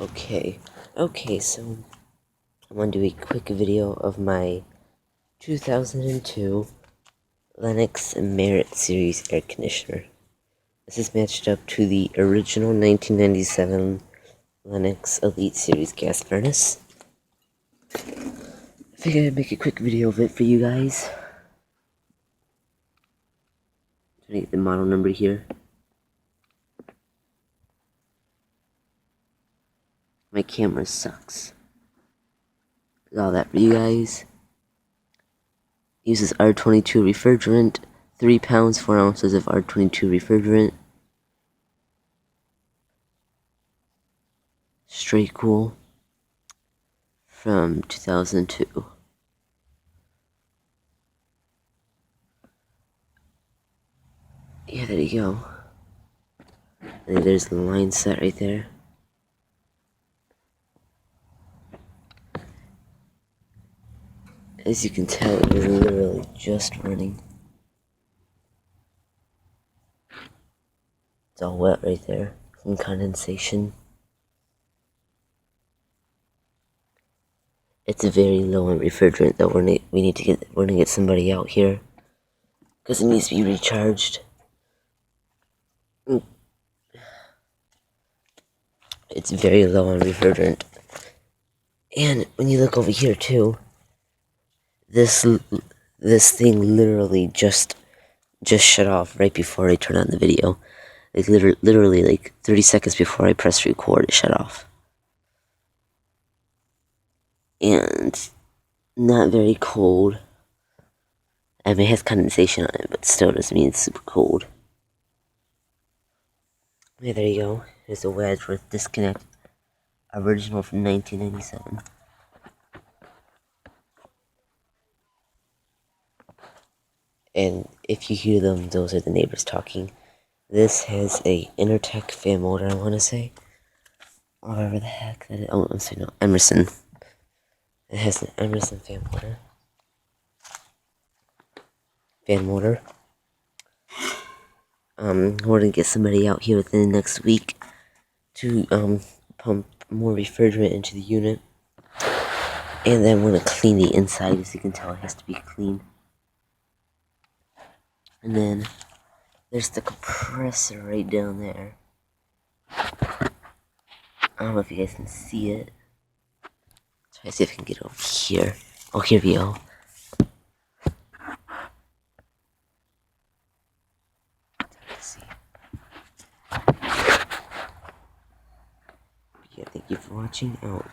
Okay, so I'm going to do a quick video of my 2002 Lennox Merit Series air conditioner. This is matched up to the original 1997 Lennox Elite Series gas furnace. I figured I'd make a quick video of it for you guys. Trying to get the model number here. My camera sucks. Got all that for you guys. Uses R22 refrigerant, 3 pounds, 4 ounces of R22 refrigerant. Straight cool from 2002. Yeah, there you go. And there's the line set right there. As you can tell, it was literally just running. It's all wet right there from condensation. It's very low on refrigerant that we're gonna get somebody out here because it needs to be recharged. It's very low on refrigerant. And when you look over here too, this thing literally just shut off right before I turned on the video. Like literally like 30 seconds before I pressed record, it shut off. And not very cold. I mean, it has condensation on it, but still doesn't mean it's super cold. Yeah, there you go. Here's a wedge with disconnect. Original from 1997. And if you hear them, those are the neighbors talking. This has a Intertech fan motor, I want to say. Or whatever the heck that is. Oh, I'm sorry, no, Emerson. It has an Emerson fan motor. We're gonna get somebody out here within the next week to pump more refrigerant into the unit. And then we're gonna clean the inside. As you can tell, it has to be clean. And then there's the compressor right down there. I don't know if you guys can see it. Try to see if I can get over here. Oh, here we go. Let's see. Yeah, thank you for watching. Oh.